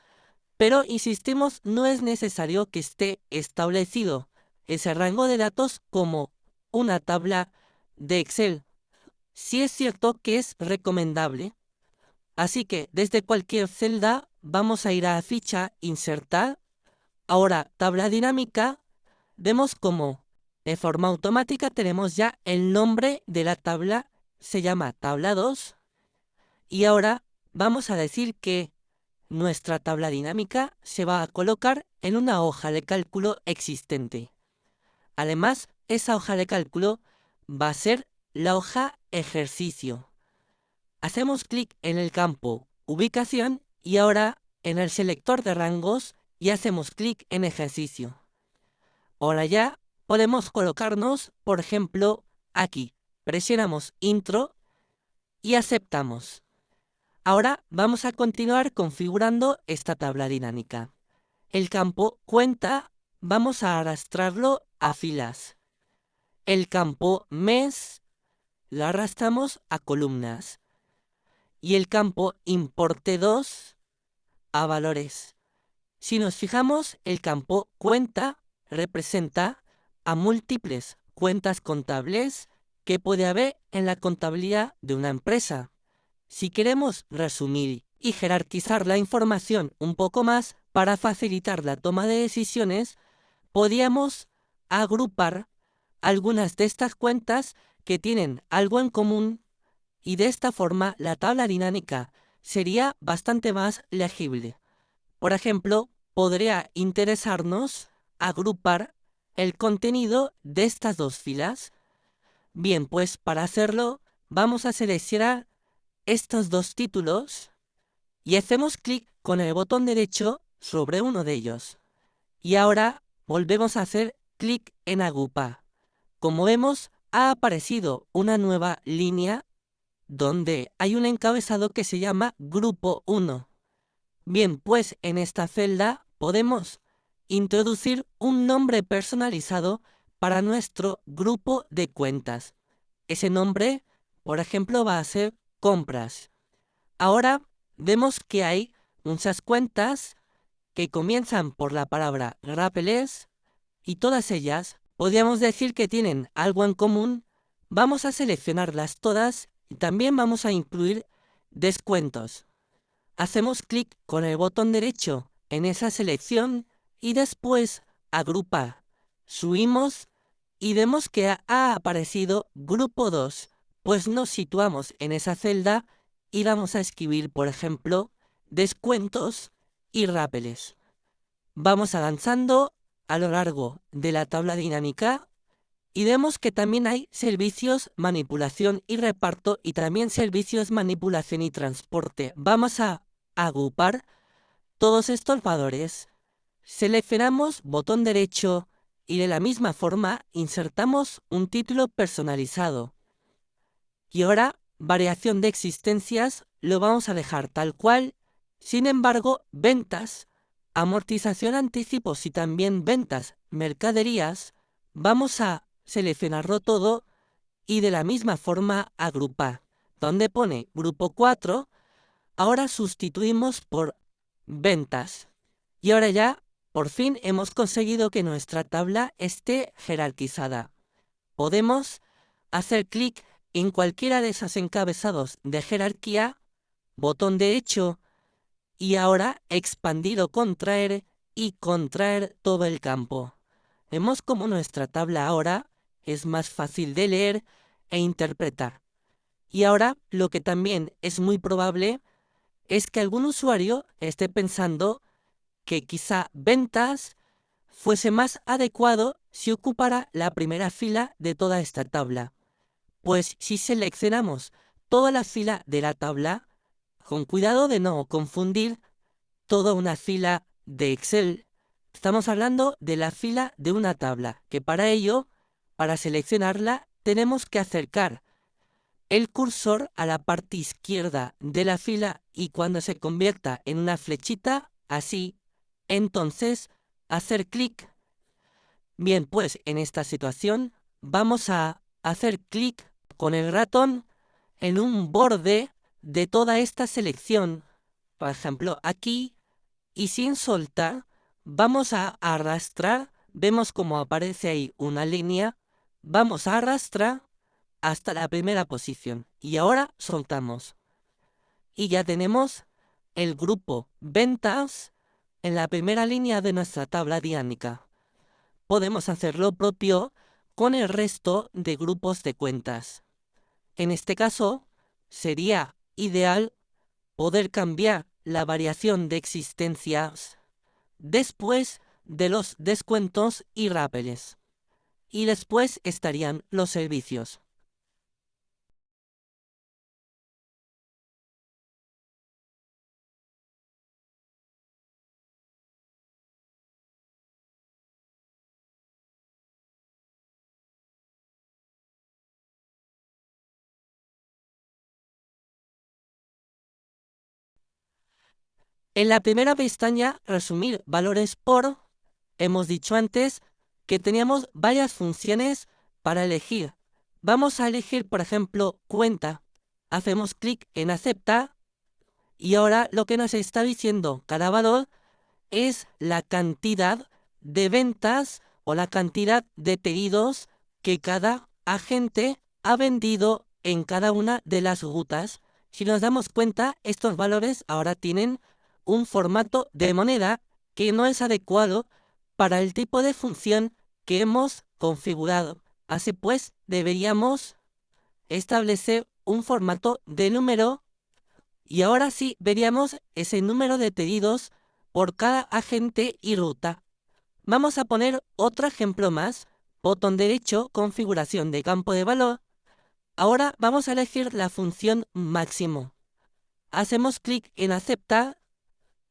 pero insistimos, no es necesario que esté establecido ese rango de datos como una tabla de Excel. Sí es cierto que es recomendable. Así que desde cualquier celda vamos a ir a ficha, insertar. Ahora tabla dinámica, vemos como de forma automática tenemos ya el nombre de la tabla, se llama tabla 2. Y ahora vamos a decir que nuestra tabla dinámica se va a colocar en una hoja de cálculo existente. Además, esa hoja de cálculo va a ser la hoja ejercicio. Hacemos clic en el campo ubicación y ahora en el selector de rangos y hacemos clic en ejercicio. Ahora ya podemos colocarnos, por ejemplo, aquí. Presionamos intro y aceptamos. Ahora vamos a continuar configurando esta tabla dinámica. El campo cuenta vamos a arrastrarlo a filas. El campo mes lo arrastramos a columnas. Y el campo importe 2 a valores. Si nos fijamos, el campo cuenta representa a múltiples cuentas contables que puede haber en la contabilidad de una empresa. Si queremos resumir y jerarquizar la información un poco más para facilitar la toma de decisiones, podríamos agrupar algunas de estas cuentas que tienen algo en común y de esta forma la tabla dinámica sería bastante más legible. Por ejemplo, podría interesarnos agrupar el contenido de estas dos filas. Bien, pues para hacerlo vamos a seleccionar estos dos títulos y hacemos clic con el botón derecho sobre uno de ellos. Y ahora volvemos a hacer clic en agrupar. Como vemos, ha aparecido una nueva línea donde hay un encabezado que se llama Grupo 1. Bien, pues en esta celda podemos introducir un nombre personalizado para nuestro grupo de cuentas. Ese nombre, por ejemplo, va a ser compras. Ahora vemos que hay muchas cuentas que comienzan por la palabra Rapelés y todas ellas podríamos decir que tienen algo en común. Vamos a seleccionarlas todas y también vamos a incluir descuentos. Hacemos clic con el botón derecho en esa selección y después agrupar. Subimos y vemos que ha aparecido grupo 2, pues nos situamos en esa celda y vamos a escribir, por ejemplo, descuentos y rápeles. Vamos avanzando a lo largo de la tabla dinámica y vemos que también hay servicios, manipulación y reparto y también servicios, manipulación y transporte. Vamos a agrupar todos estos valores. Seleccionamos botón derecho y de la misma forma insertamos un título personalizado. Y ahora, variación de existencias lo vamos a dejar tal cual. Sin embargo, ventas, amortización, anticipos y también ventas, mercaderías, vamos a seleccionarlo todo y de la misma forma agrupar. Donde pone grupo 4, ahora sustituimos por ventas. Y ahora ya, por fin, hemos conseguido que nuestra tabla esté jerarquizada. Podemos hacer clic en cualquiera de esos encabezados de jerarquía, botón derecho, y ahora expandir o contraer y contraer todo el campo. Vemos cómo nuestra tabla ahora es más fácil de leer e interpretar. Y ahora lo que también es muy probable es que algún usuario esté pensando que quizá ventas fuese más adecuado si ocupara la primera fila de toda esta tabla. Pues si seleccionamos toda la fila de la tabla, con cuidado de no confundir toda una fila de Excel, estamos hablando de la fila de una tabla, que para ello, para seleccionarla, tenemos que acercar el cursor a la parte izquierda de la fila y cuando se convierta en una flechita, así, entonces hacer clic. Bien, pues en esta situación vamos a hacer clic con el ratón en un borde de toda esta selección, por ejemplo aquí, y sin soltar vamos a arrastrar, vemos como aparece ahí una línea, vamos a arrastrar hasta la primera posición y ahora soltamos. Y ya tenemos el grupo ventas en la primera línea de nuestra tabla dinámica. Podemos hacer lo propio con el resto de grupos de cuentas. En este caso, sería ideal poder cambiar la variación de existencias después de los descuentos y rápeles. y después estarían los servicios. En la primera pestaña, resumir valores por, hemos dicho antes que teníamos varias funciones para elegir. Vamos a elegir, por ejemplo, cuenta. Hacemos clic en aceptar y ahora lo que nos está diciendo cada valor es la cantidad de ventas o la cantidad de pedidos que cada agente ha vendido en cada una de las rutas. Si nos damos cuenta, estos valores ahora tienen un formato de moneda que no es adecuado para el tipo de función que hemos configurado. Así pues, deberíamos establecer un formato de número y ahora sí veríamos ese número de pedidos por cada agente y ruta. Vamos a poner otro ejemplo más. Botón derecho, configuración de campo de valor. Ahora vamos a elegir la función máximo. Hacemos clic en aceptar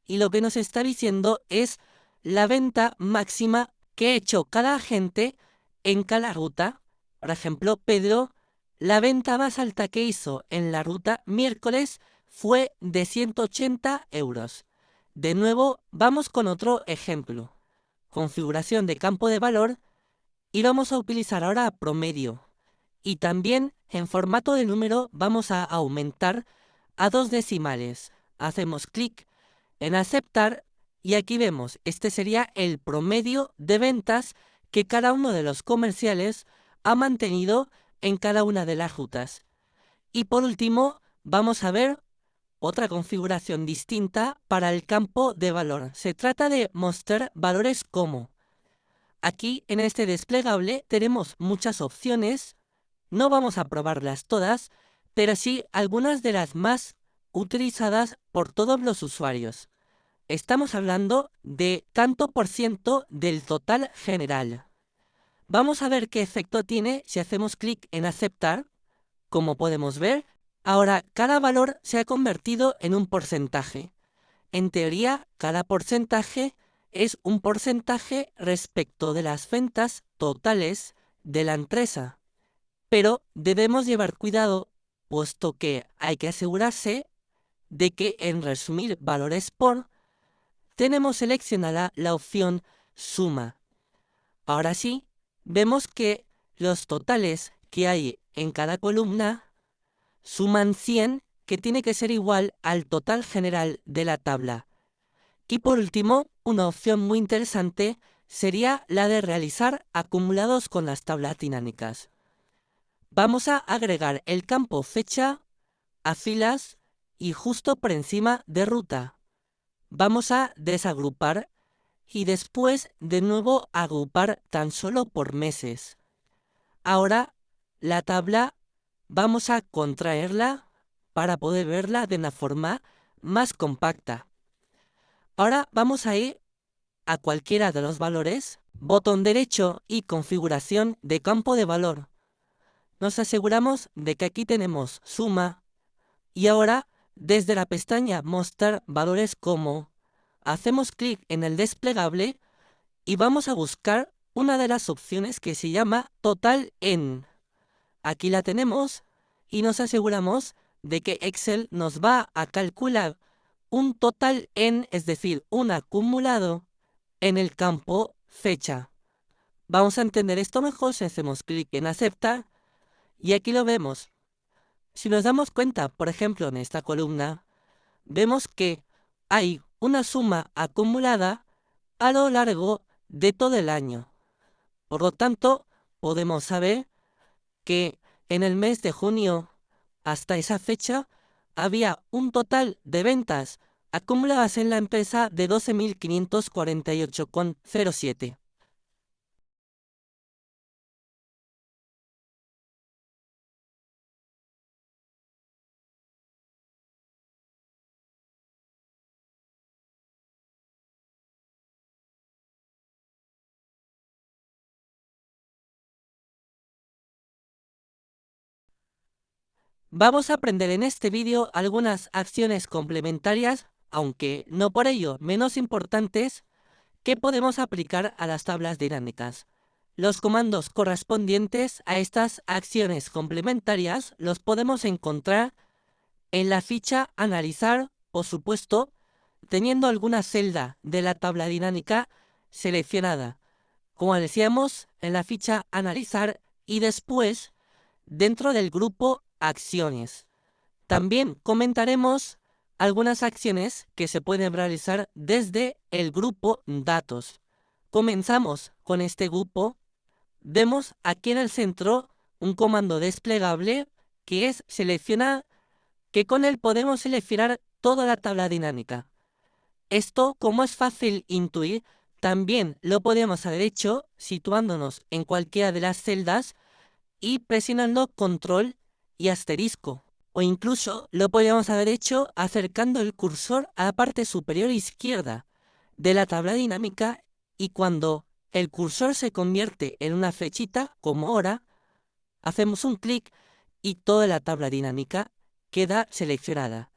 y lo que nos está diciendo es la venta máxima que ha hecho cada agente en cada ruta. Por ejemplo, Pedro, la venta más alta que hizo en la ruta miércoles fue de 180 euros. De nuevo, vamos con otro ejemplo. Configuración de campo de valor y vamos a utilizar ahora promedio. Y también en formato de número vamos a aumentar a 2 decimales. Hacemos clic en aceptar y aquí vemos, este sería el promedio de ventas que cada uno de los comerciales ha mantenido en cada una de las rutas. Y por último, vamos a ver otra configuración distinta para el campo de valor. Se trata de mostrar valores como. Aquí en este desplegable tenemos muchas opciones, no vamos a probarlas todas, pero sí algunas de las más utilizadas por todos los usuarios. Estamos hablando de tanto por ciento del total general. Vamos a ver qué efecto tiene si hacemos clic en aceptar. Como podemos ver, ahora cada valor se ha convertido en un porcentaje. En teoría, cada porcentaje es un porcentaje respecto de las ventas totales de la empresa. Pero debemos llevar cuidado, puesto que hay que asegurarse de que en resumir valores por tenemos seleccionada la opción suma. Ahora sí, vemos que los totales que hay en cada columna suman 100, que tiene que ser igual al total general de la tabla. Y por último, una opción muy interesante sería la de realizar acumulados con las tablas dinámicas. Vamos a agregar el campo fecha a filas y justo por encima de ruta. Vamos a desagrupar y después de nuevo agrupar tan solo por meses. Ahora la tabla vamos a contraerla para poder verla de una forma más compacta. Ahora vamos a ir a cualquiera de los valores, botón derecho y configuración de campo de valor. Nos aseguramos de que aquí tenemos suma y ahora desde la pestaña mostrar valores como hacemos clic en el desplegable y vamos a buscar una de las opciones que se llama total en. Aquí la tenemos y nos aseguramos de que Excel nos va a calcular un total en, es decir, un acumulado en el campo fecha. Vamos a entender esto mejor si hacemos clic en aceptar y aquí lo vemos. Si nos damos cuenta, por ejemplo, en esta columna, vemos que hay una suma acumulada a lo largo de todo el año. Por lo tanto, podemos saber que en el mes de junio hasta esa fecha había un total de ventas acumuladas en la empresa de 12.548,07. Vamos a aprender en este vídeo algunas acciones complementarias, aunque no por ello menos importantes, que podemos aplicar a las tablas dinámicas. Los comandos correspondientes a estas acciones complementarias los podemos encontrar en la ficha Analizar, por supuesto, teniendo alguna celda de la tabla dinámica seleccionada, como decíamos, en la ficha Analizar y después dentro del grupo Acciones. También comentaremos algunas acciones que se pueden realizar desde el grupo Datos. Comenzamos con este grupo. Vemos aquí en el centro un comando desplegable que es seleccionar, que con él podemos seleccionar toda la tabla dinámica. Esto, como es fácil intuir, también lo podemos haber hecho situándonos en cualquiera de las celdas y presionando control y asterisco. O incluso lo podríamos haber hecho acercando el cursor a la parte superior izquierda de la tabla dinámica, y cuando el cursor se convierte en una flechita, como ahora, hacemos un clic y toda la tabla dinámica queda seleccionada.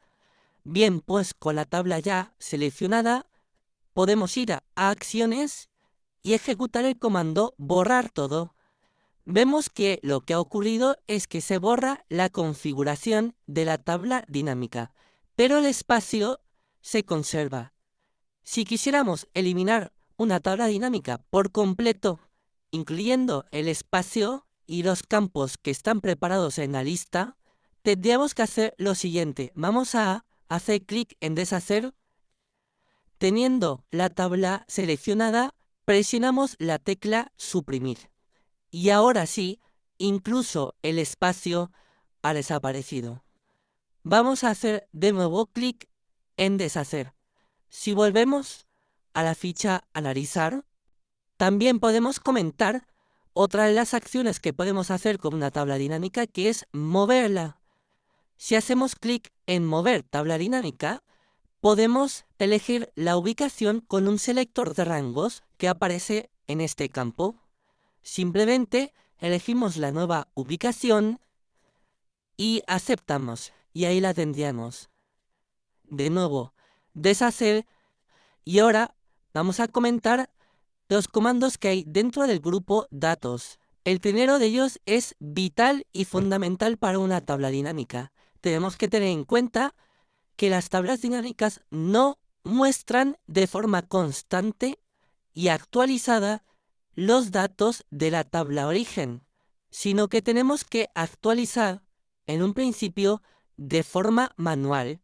Bien, pues con la tabla ya seleccionada, podemos ir a Acciones y ejecutar el comando Borrar todo. Vemos que lo que ha ocurrido es que se borra la configuración de la tabla dinámica, pero el espacio se conserva. Si quisiéramos eliminar una tabla dinámica por completo, incluyendo el espacio y los campos que están preparados en la lista, tendríamos que hacer lo siguiente. Vamos a hacer clic en Deshacer. Teniendo la tabla seleccionada, presionamos la tecla Suprimir. Y ahora sí, incluso el espacio ha desaparecido. Vamos a hacer de nuevo clic en Deshacer. Si volvemos a la ficha Analizar, también podemos comentar otra de las acciones que podemos hacer con una tabla dinámica, que es moverla. Si hacemos clic en Mover tabla dinámica, podemos elegir la ubicación con un selector de rangos que aparece en este campo. Simplemente elegimos la nueva ubicación y aceptamos, y ahí la tendríamos. De nuevo, Deshacer, y ahora vamos a comentar los comandos que hay dentro del grupo Datos. El primero de ellos es vital y fundamental para una tabla dinámica. Tenemos que tener en cuenta que las tablas dinámicas no muestran de forma constante y actualizada los datos de la tabla origen, sino que tenemos que actualizar en un principio de forma manual.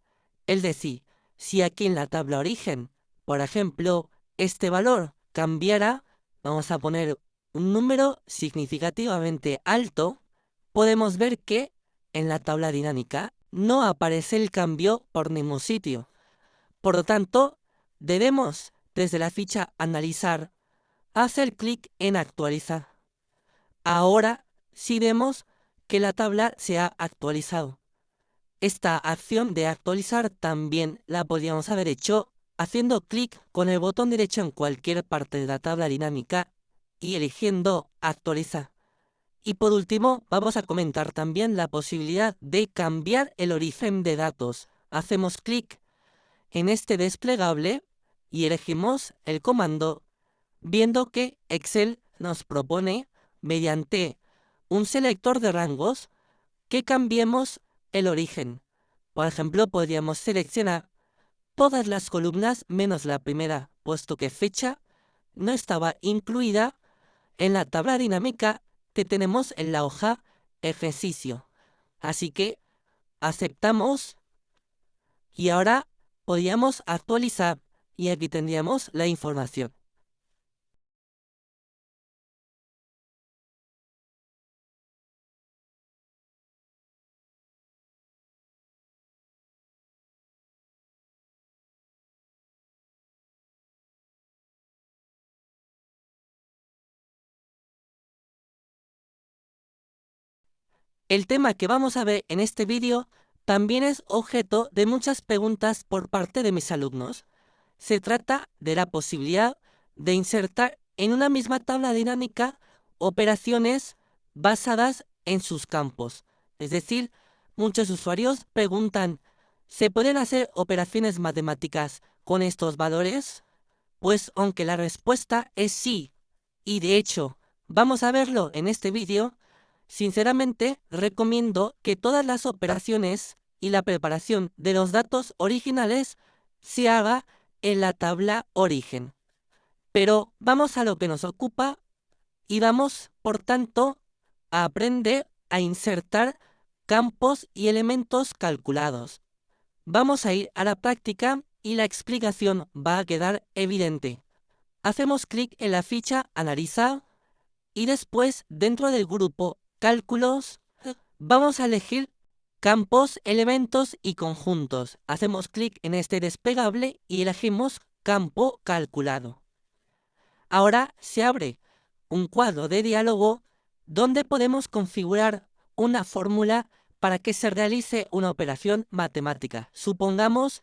Es decir, si aquí en la tabla origen, por ejemplo, este valor cambiara, vamos a poner un número significativamente alto, podemos ver que en la tabla dinámica no aparece el cambio por ningún sitio. Por lo tanto, debemos, desde la ficha Analizar, hacer clic en Actualizar. Ahora sí vemos que la tabla se ha actualizado. Esta acción de actualizar también la podríamos haber hecho haciendo clic con el botón derecho en cualquier parte de la tabla dinámica y eligiendo Actualizar. Y por último, vamos a comentar también la posibilidad de cambiar el origen de datos. Hacemos clic en este desplegable y elegimos el comando, viendo que Excel nos propone, mediante un selector de rangos, que cambiemos el origen. Por ejemplo, podríamos seleccionar todas las columnas menos la primera, puesto que fecha no estaba incluida en la tabla dinámica que tenemos en la hoja ejercicio. Así que aceptamos y ahora podríamos actualizar y aquí tendríamos la información. El tema que vamos a ver en este vídeo también es objeto de muchas preguntas por parte de mis alumnos. Se trata de la posibilidad de insertar en una misma tabla dinámica operaciones basadas en sus campos. Es decir, Muchos usuarios preguntan, ¿se pueden hacer operaciones matemáticas con estos valores? Pues aunque la respuesta es sí, y de hecho, vamos a verlo en este vídeo, sinceramente recomiendo que todas las operaciones y la preparación de los datos originales se haga en la tabla origen. Pero vamos a lo que nos ocupa y vamos, por tanto, a aprender a insertar campos y elementos calculados. Vamos a ir a la práctica y la explicación va a quedar evidente. Hacemos clic en la ficha Analizar y después, dentro del grupo Cálculos, vamos a elegir Campos, Elementos y Conjuntos. Hacemos clic en este desplegable y elegimos Campo Calculado. Ahora se abre un cuadro de diálogo donde podemos configurar una fórmula para que se realice una operación matemática. Supongamos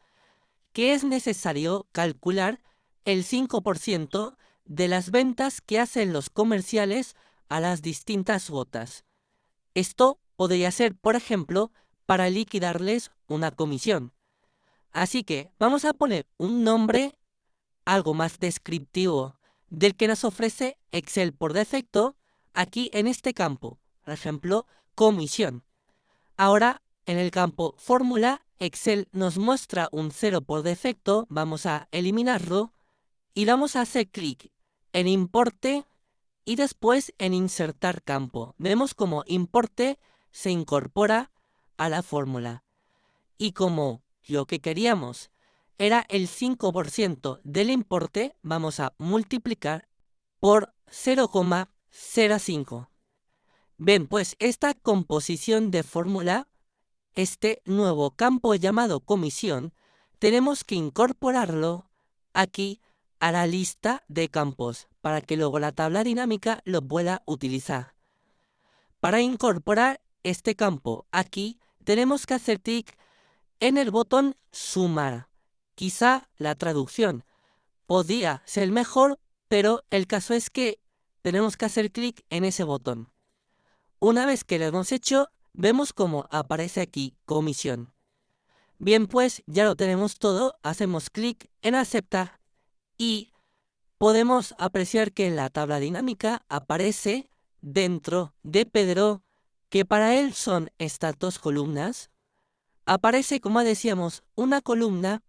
que es necesario calcular el 5% de las ventas que hacen los comerciales a las distintas gotas. Esto podría ser, por ejemplo, para liquidarles una comisión. Así que vamos a poner un nombre algo más descriptivo del que nos ofrece Excel por defecto aquí en este campo. Por ejemplo, comisión. Ahora, en el campo fórmula, Excel nos muestra un 0 por defecto. Vamos a eliminarlo y vamos a hacer clic en importe y después en insertar campo. Vemos como importe se incorpora a la fórmula. Y como lo que queríamos era el 5% del importe, vamos a multiplicar por 0,05. Bien, pues esta composición de fórmula, este nuevo campo llamado comisión, tenemos que incorporarlo aquí a la lista de campos para que luego la tabla dinámica lo pueda utilizar. Para incorporar este campo aquí, tenemos que hacer clic en el botón sumar. Quizá la traducción podría ser mejor, pero el caso es que tenemos que hacer clic en ese botón. Una vez que lo hemos hecho, vemos cómo aparece aquí comisión. Bien, pues ya lo tenemos todo, hacemos clic en aceptar y podemos apreciar que en la tabla dinámica aparece dentro de Pedro, que para él son estas dos columnas, aparece, como decíamos, una columna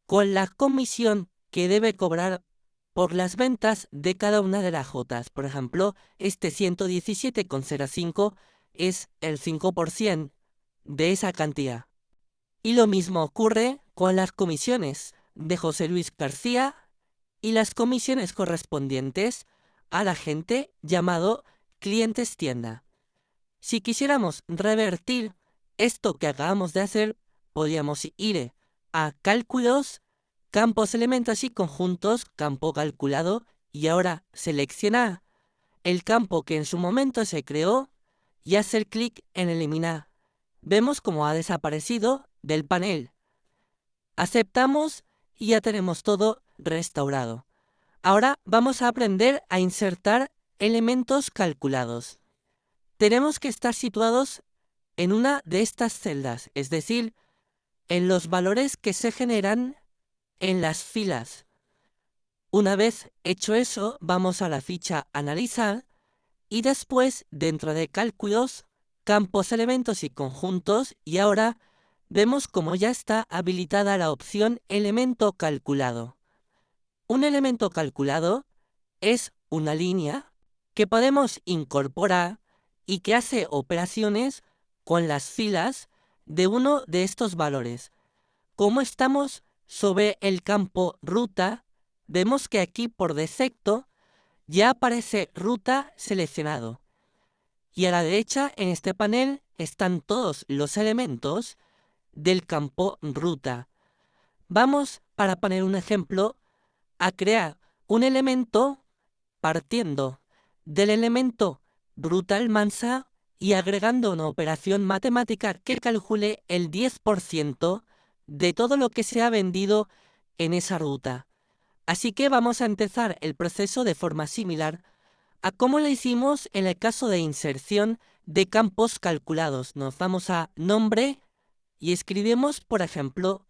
con la comisión que debe cobrar por las ventas de cada una de las jotas. Por ejemplo, este 117,05 es el 5% de esa cantidad. Y lo mismo ocurre con las comisiones de José Luis García y las comisiones correspondientes a la gente llamado clientes tienda. Si quisiéramos revertir esto que acabamos de hacer, podríamos ir a cálculos, campos, elementos y conjuntos, campo calculado, y ahora seleccionar el campo que en su momento se creó y hacer clic en eliminar. Vemos cómo ha desaparecido del panel. Aceptamos y ya tenemos todo restaurado. Ahora vamos a aprender a insertar elementos calculados. Tenemos que estar situados en una de estas celdas, es decir, en los valores que se generan en las filas. Una vez hecho eso, vamos a la ficha Analizar y después, dentro de Cálculos, Campos, Elementos y Conjuntos, y ahora vemos cómo ya está habilitada la opción Elemento calculado. Un elemento calculado es una línea que podemos incorporar y que hace operaciones con las filas de uno de estos valores. Como estamos sobre el campo ruta, vemos que aquí por defecto ya aparece ruta seleccionado. Y a la derecha en este panel están todos los elementos del campo ruta. Vamos, para poner un ejemplo, a crear un elemento partiendo del elemento ruta Almansa y agregando una operación matemática que calcule el 10% de todo lo que se ha vendido en esa ruta. Así que vamos a empezar el proceso de forma similar a como lo hicimos en el caso de inserción de campos calculados. Nos vamos a nombre y escribimos, por ejemplo,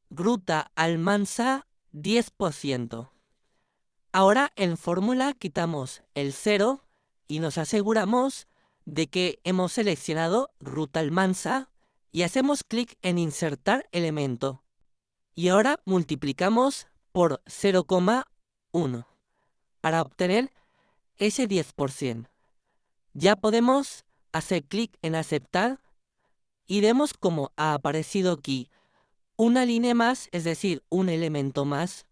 Ruta Almansa 10%. Ahora en fórmula quitamos el 0 y nos aseguramos de que hemos seleccionado Ruta Almansa y hacemos clic en insertar elemento. Y ahora multiplicamos por 0,1 para obtener ese 10%. Ya podemos hacer clic en aceptar y vemos como ha aparecido aquí una línea más, es decir, un elemento más,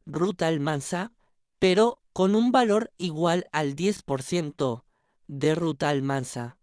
Ruta Almansa, pero con un valor igual al 10% de Ruta Almansa.